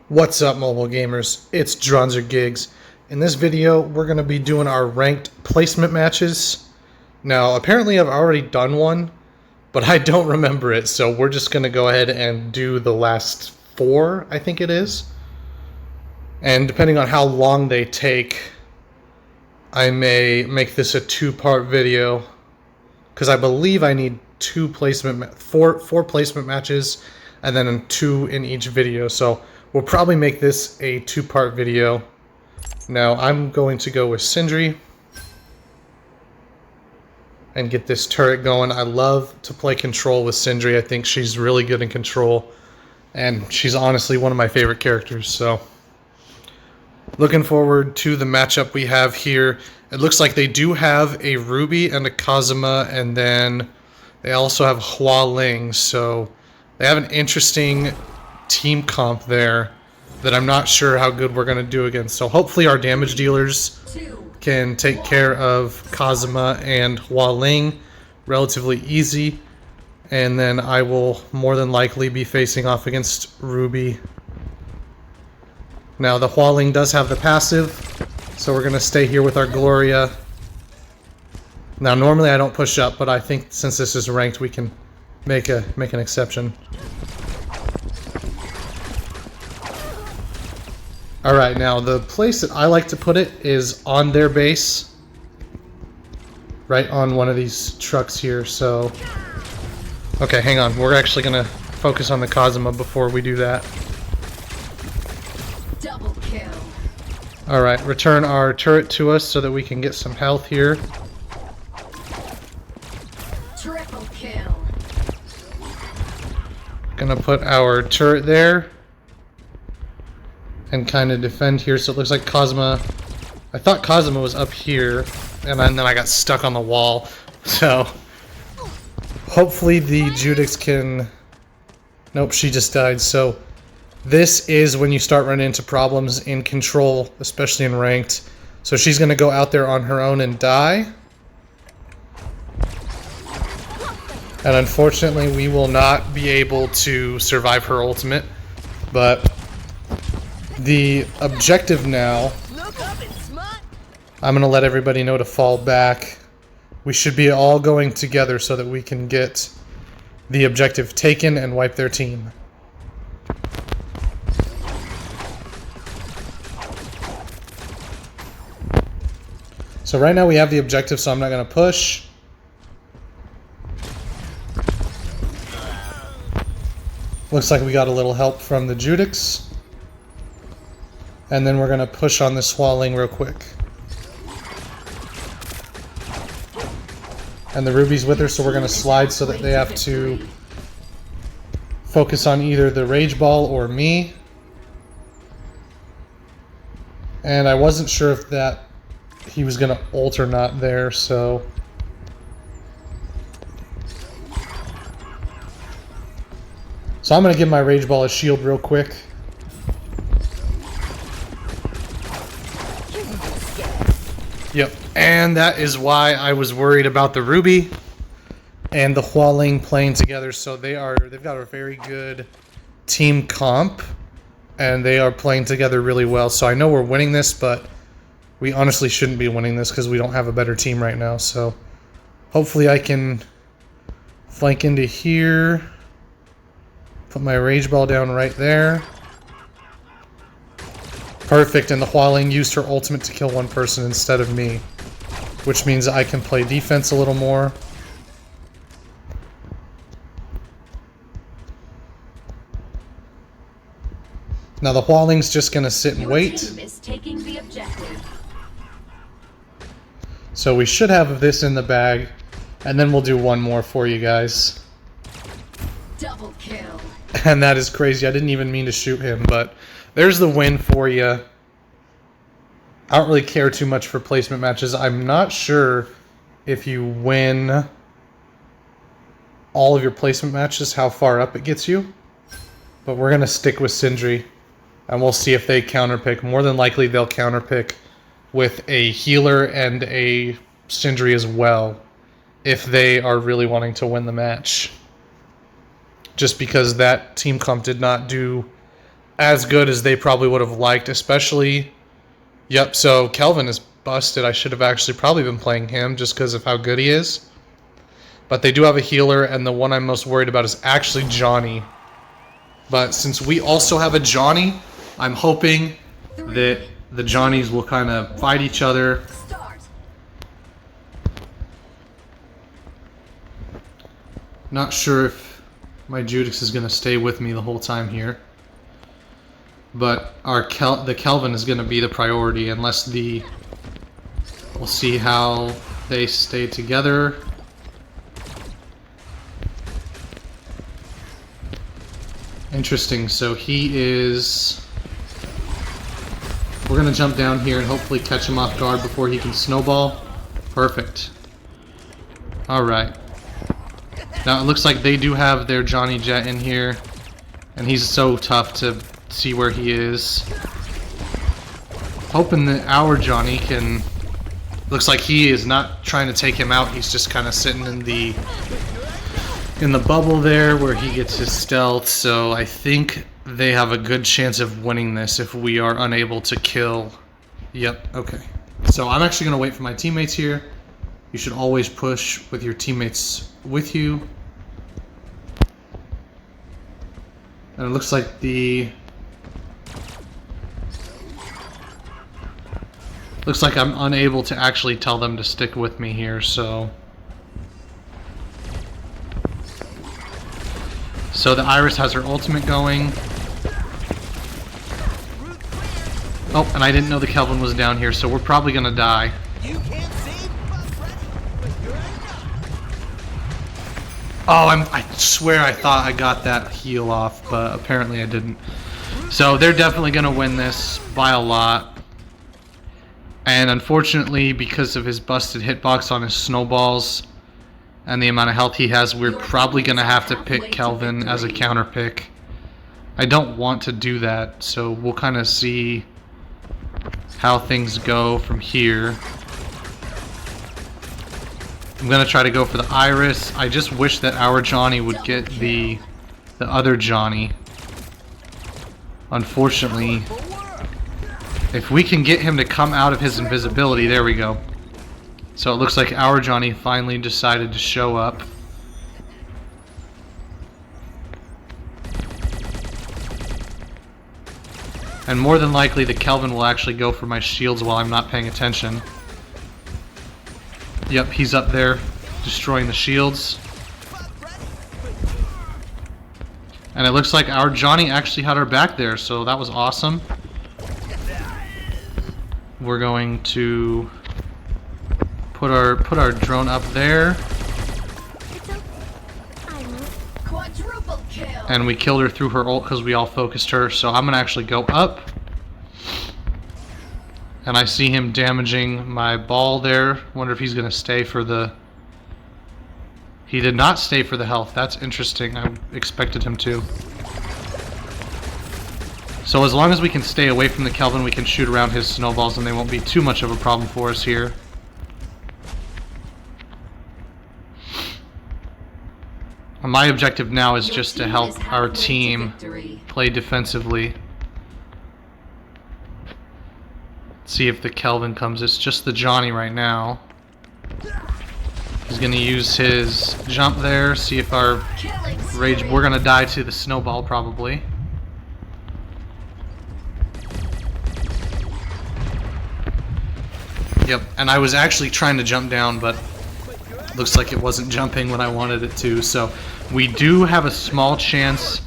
What's up, mobile gamers? It's Dronzer Gigs. In this video, we're going to be doing our ranked placement matches. Now, apparently I've already done one, but I don't remember it, so we're just going to go ahead and do the last four, I think it is. And depending on how long they take, I may make this a two-part video, because I believe I need four placement matches, and then two in each video, so we'll probably make this a two-part video. Now I'm going to go with Sindri and get this turret going. I love to play control with Sindri. I think she's really good in control, and she's honestly one of my favorite characters. So looking forward to the matchup we have here. It looks like they do have a Ruby and a Kazuma, and then they also have Hua Ling. So they have an interesting team comp there that I'm not sure how good we're going to do against. So hopefully our damage dealers can take care of Kazuma and Hua Ling relatively easy. And then I will more than likely be facing off against Ruby. Now the Hua Ling does have the passive, so we're going to stay here with our Gloria. Now normally I don't push up, but I think since this is ranked we can make an exception. Alright, now the place that I like to put it is on their base. Right on one of these trucks here, so... Okay, hang on. We're actually going to focus on the Kazuma before we do that. Double kill. Alright, return our turret to us so that we can get some health here. Triple kill. Gonna put our turret there and kind of defend here. So it looks like Kazuma... I thought Kazuma was up here, and then I got stuck on the wall. So hopefully the Judix can... Nope, she just died. So this is when you start running into problems in control, especially in ranked. So she's gonna go out there on her own and die. And unfortunately, we will not be able to survive her ultimate. But the objective now, I'm going to let everybody know to fall back. We should be all going together so that we can get the objective taken and wipe their team. So right now we have the objective, so I'm not going to push. Looks like we got a little help from the Judix. And then we're going to push on this Hua Ling real quick. And the Ruby's with her, so we're going to slide so that they have to focus on either the Rage Ball or me. And I wasn't sure if that he was going to ult or not there, so... So I'm going to give my Rage Ball a shield real quick. Yep, and that is why I was worried about the Ruby and the Hua Ling playing together. So they've got a very good team comp, and they are playing together really well. So I know we're winning this, but we honestly shouldn't be winning this because we don't have a better team right now. So hopefully I can flank into here. Put my Rage Ball down right there. Perfect, and the Hua Ling used her ultimate to kill one person instead of me, which means I can play defense a little more. Now the Hua Ling's just going to sit and wait. Your team is taking the objective. So we should have this in the bag, and then we'll do one more for you guys. Double kill. And that is crazy. I didn't even mean to shoot him, but there's the win for you. I don't really care too much for placement matches. I'm not sure if you win all of your placement matches, how far up it gets you. But we're going to stick with Sindri, and we'll see if they counterpick. More than likely, they'll counterpick with a healer and a Sindri as well, if they are really wanting to win the match. Just because that team comp did not do as good as they probably would have liked, especially... Yep, so Kelvin is busted. I should have actually probably been playing him just because of how good he is. But they do have a healer, and the one I'm most worried about is actually Johnny. But since we also have a Johnny, I'm hoping that the Johnnies will kind of fight each other. Start. Not sure if my Judix is going to stay with me the whole time here. But the Kelvin is going to be the priority unless the... We'll see how they stay together. Interesting, so he is... We're going to jump down here and hopefully catch him off guard before he can snowball. Perfect. Alright. Now it looks like they do have their Johnny Jet in here. And he's so tough to see where he is. Hoping that our Johnny can... Looks like he is not trying to take him out. He's just kind of sitting in the bubble there where he gets his stealth. So I think they have a good chance of winning this if we are unable to kill. Yep, okay. So I'm actually going to wait for my teammates here. You should always push with your teammates with you. And it looks like the... Looks like I'm unable to actually tell them to stick with me here, so... So the Iris has her ultimate going. Oh, and I didn't know the Kelvin was down here, so we're probably gonna die. Oh, I swear I thought I got that heal off, but apparently I didn't. So they're definitely gonna win this by a lot. And unfortunately, because of his busted hitbox on his snowballs and the amount of health he has, we're probably going to have to pick Kelvin as a counter pick. I don't want to do that, so we'll kind of see how things go from here. I'm going to try to go for the Iris. I just wish that our Johnny would get the other Johnny. Unfortunately, if we can get him to come out of his invisibility, there we go. So it looks like our Johnny finally decided to show up. And more than likely the Kelvin will actually go for my shields while I'm not paying attention. Yep, he's up there destroying the shields. And it looks like our Johnny actually had our back there, so that was awesome. We're going to put our drone up there. Quadruple kill. And we killed her through her ult because we all focused her. So I'm gonna actually go up. And I see him damaging my ball there. Wonder if he's gonna stay for the... He did not stay for the health. That's interesting. I expected him to. So as long as we can stay away from the Kelvin, we can shoot around his snowballs and they won't be too much of a problem for us here. And my objective now is just to help our team play defensively. See if the Kelvin comes. It's just the Johnny right now. He's gonna use his jump there, see if our rage... We're gonna die to the snowball probably. Yep, and I was actually trying to jump down, but looks like it wasn't jumping when I wanted it to, so we do have a small chance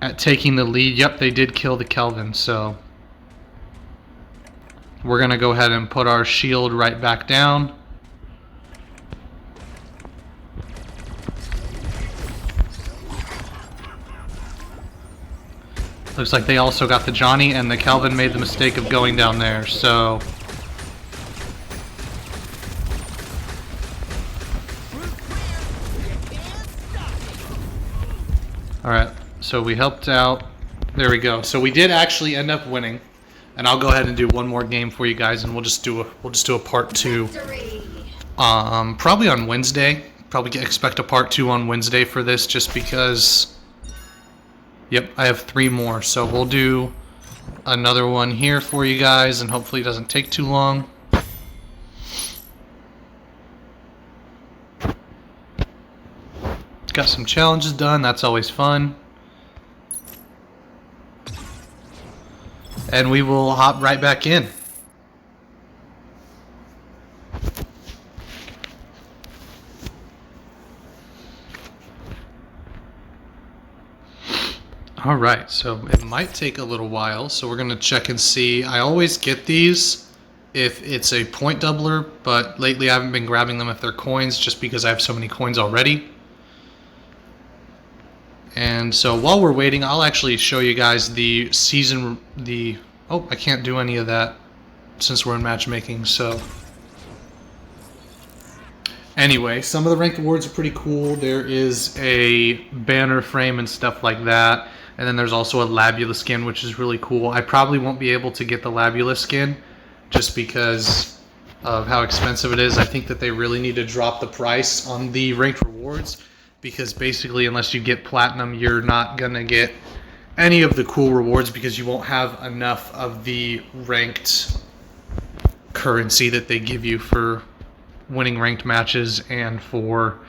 at taking the lead. Yep, they did kill the Kelvin, so we're gonna go ahead and put our shield right back down. Looks like they also got the Johnny, and the Kelvin made the mistake of going down there, so... Alright, so we helped out. There we go. So we did actually end up winning. And I'll go ahead and do one more game for you guys, and we'll just do a part 2. Probably on Wednesday. Probably expect a part 2 on Wednesday for this, just because Yep, I have 3 more, so we'll do another one here for you guys, and hopefully it doesn't take too long. Got some challenges done, that's always fun. And we will hop right back in. Alright, so it might take a little while, so we're going to check and see. I always get these if it's a point doubler, but lately I haven't been grabbing them if they're coins just because I have so many coins already. And so while we're waiting, I'll actually show you guys the season, oh, I can't do any of that since we're in matchmaking, so. Anyway, some of the ranked awards are pretty cool. There is a banner frame and stuff like that. And then there's also a Labula skin, which is really cool. I probably won't be able to get the Labula skin just because of how expensive it is. I think that they really need to drop the price on the ranked rewards because basically unless you get platinum, you're not going to get any of the cool rewards because you won't have enough of the ranked currency that they give you for winning ranked matches and for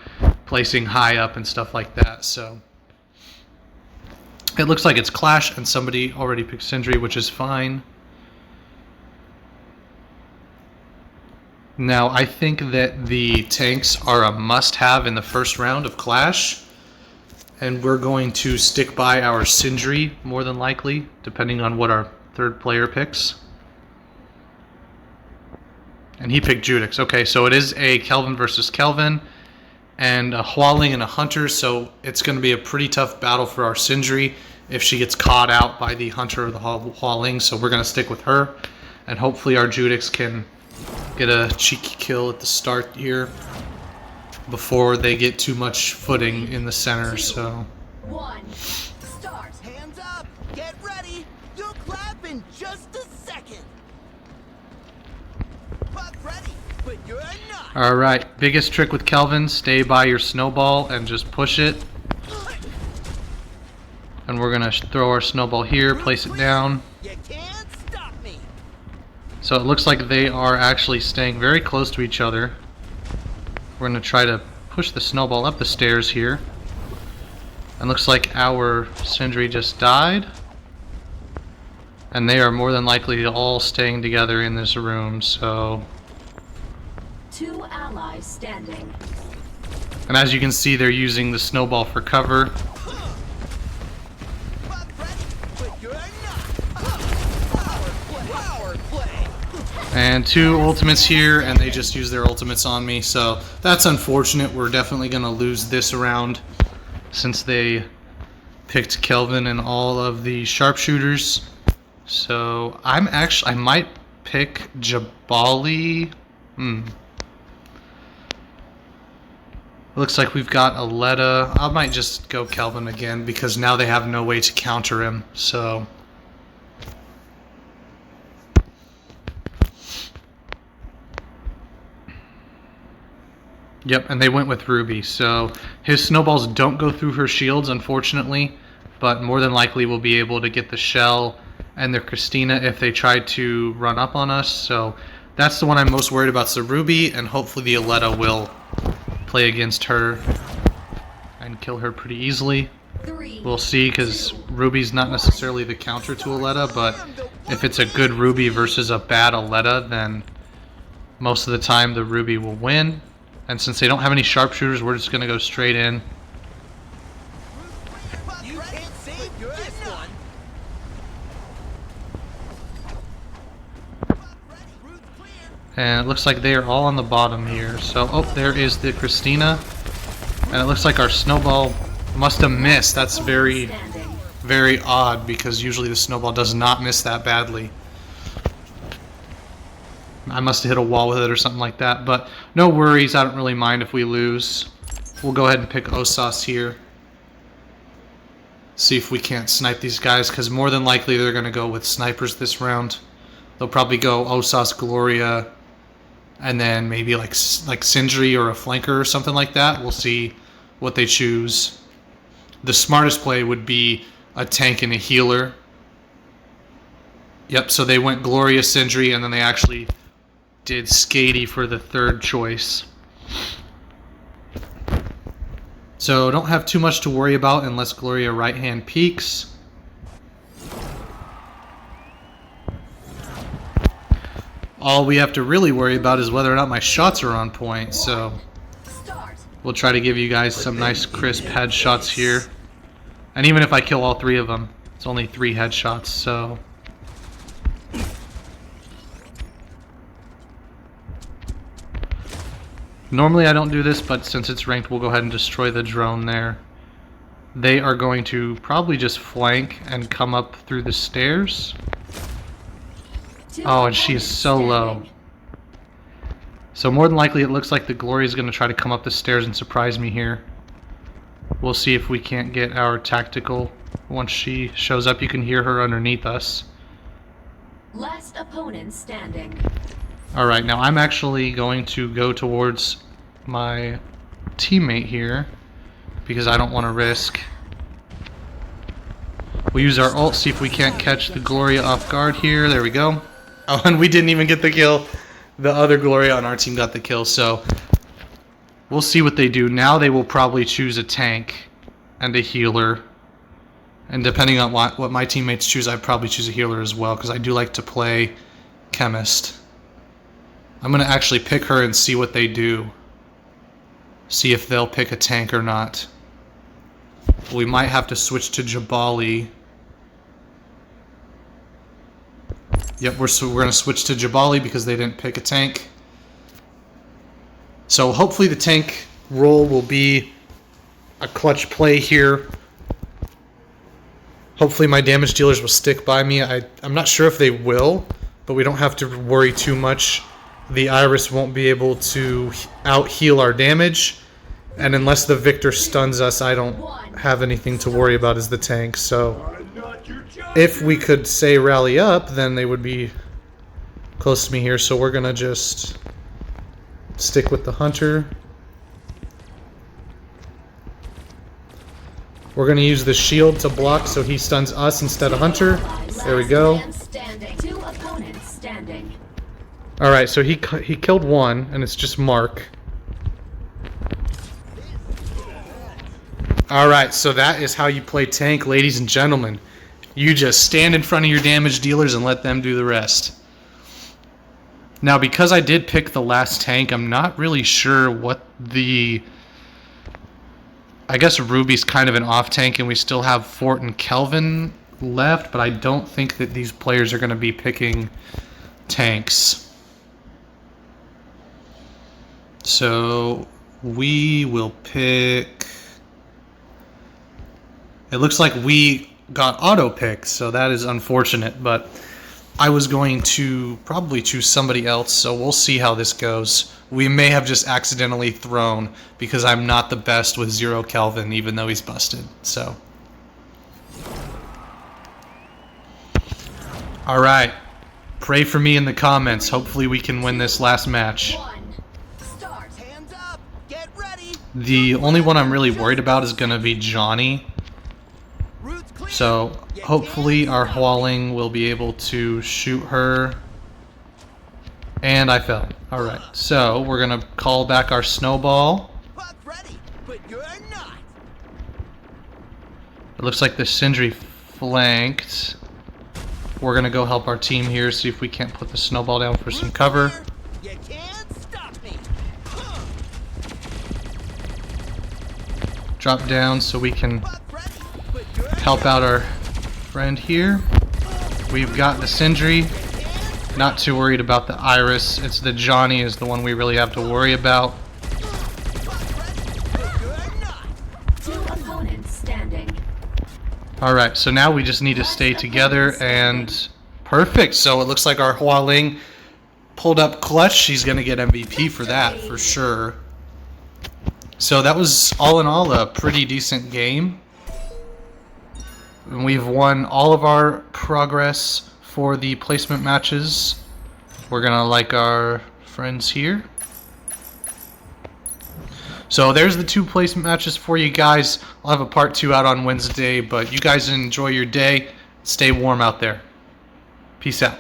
placing high up and stuff like that. So it looks like it's Clash, and somebody already picked Sindri, which is fine. Now, I think that the tanks are a must-have in the first round of Clash, and we're going to stick by our Sindri, more than likely, depending on what our third player picks. And he picked Judix. Okay, so it is a Kelvin versus Kelvin, and a Hualing and a Hunter, so it's going to be a pretty tough battle for our Sindri if she gets caught out by the Hunter or the Hualing, so we're going to stick with her, and hopefully our Judix can get a cheeky kill at the start here before they get too much footing in the center. So 1, start. Hands up! Get ready! You'll clap in just a second! Buck ready, but you're not! alright, biggest trick with Kelvin, stay by your snowball and just push it. And we're gonna throw our snowball here, place it down. You can't stop me! So it looks like they are actually staying very close to each other. We're gonna try to push the snowball up the stairs here. And looks like our Sindri just died. And they are more than likely all staying together in this room, so. 2 allies standing. And as you can see, they're using the snowball for cover. Buck ready, but you're not! Power play! And 2 ultimates here, and they just use their ultimates on me, so that's unfortunate. We're definitely going to lose this round since they picked Kelvin and all of the sharpshooters. So I might pick Jabali. Looks like we've got Aletta. I might just go Kelvin again because now they have no way to counter him. So yep, and they went with Ruby. So his snowballs don't go through her shields, unfortunately, but more than likely we'll be able to get the Shell and their Christina if they try to run up on us. So that's the one I'm most worried about, so Ruby, and hopefully the Aletta will play against her and kill her pretty easily. 3, We'll see, because Ruby's not necessarily the counter to Aletta, but if it's a good Ruby versus a bad Aletta, then most of the time the Ruby will win. And since they don't have any sharpshooters, we're just going to go straight in. You can't save this one! And it looks like they are all on the bottom here. So, oh, there is the Christina. And it looks like our snowball must have missed. That's very, standing. very odd because usually the snowball does not miss that badly. I must have hit a wall with it or something like that. But no worries. I don't really mind if we lose. We'll go ahead and pick Osas here. See if we can't snipe these guys, because more than likely they're going to go with snipers this round. They'll probably go Osas, Gloria, and then maybe like Sindri or a flanker or something like that. We'll see what they choose. The smartest play would be a tank and a healer. Yep, so they went Gloria, Sindri, and then they actually did Skady for the third choice. So don't have too much to worry about unless Gloria right hand peeks. All we have to really worry about is whether or not my shots are on point, so we'll try to give you guys some nice crisp headshots here. And even if I kill all 3 of them, it's only 3 headshots, so... Normally I don't do this, but since it's ranked, we'll go ahead and destroy the drone there. They are going to probably just flank and come up through the stairs. Oh, and she is so low. So more than likely it looks like the Glory is going to try to come up the stairs and surprise me here. We'll see if we can't get our tactical. Once she shows up, you can hear her underneath us. Last opponent standing. Alright, now I'm actually going to go towards my teammate here because I don't want to risk. We'll use our ult, see if we can't catch the Gloria off guard here. There we go. Oh, and we didn't even get the kill. The other Gloria on our team got the kill, so we'll see what they do. Now they will probably choose a tank and a healer. And depending on what my teammates choose, I'd probably choose a healer as well because I do like to play Chemist. I'm going to actually pick her and see what they do. See if they'll pick a tank or not. We might have to switch to Jabali. Yep, we're going to switch to Jabali because they didn't pick a tank. So hopefully the tank role will be a clutch play here. Hopefully my damage dealers will stick by me. I'm not sure if they will, but we don't have to worry too much. The Iris won't be able to out-heal our damage, and unless the Victor stuns us, I don't have anything to worry about as the tank. So if we could say rally up, then they would be close to me here. So we're going to just stick with the Hunter. We're going to use the shield to block so he stuns us instead of Hunter. There we go. Two opponents standing. Alright, so he killed one, and it's just Mark. Alright, so that is how you play tank, ladies and gentlemen. You just stand in front of your damage dealers and let them do the rest. Now, because I did pick the last tank, I'm not really sure what the... I guess Ruby's kind of an off tank, and we still have Fort and Kelvin left, but I don't think that these players are going to be picking tanks. So we will pick... It looks like we got auto picked, so that is unfortunate, but I was going to probably choose somebody else, so we'll see how this goes. We may have just accidentally thrown because I'm not the best with Zero Kelvin, even though he's busted, so. Alright, pray for me in the comments. Hopefully we can win this last match. The only one I'm really worried about is going to be Johnny. So hopefully our Hualing will be able to shoot her. And I fell. Alright, so we're going to call back our snowball. It looks like the Sindri flanked. We're going to go help our team here, see if we can't put the snowball down for some cover. Drop down so we can help out our friend here. We've got the Sindri. Not too worried about the Iris. It's the Johnny is the one we really have to worry about. Two opponents standing. Alright, so now we just need to stay together and perfect. So it looks like our Hualing pulled up clutch. She's going to get MVP for that for sure. So that was, all in all, a pretty decent game. And we've won all of our progress for the placement matches. We're going to like our friends here. So there's the 2 placement matches for you guys. I'll have a part 2 out on Wednesday, but you guys enjoy your day. Stay warm out there. Peace out.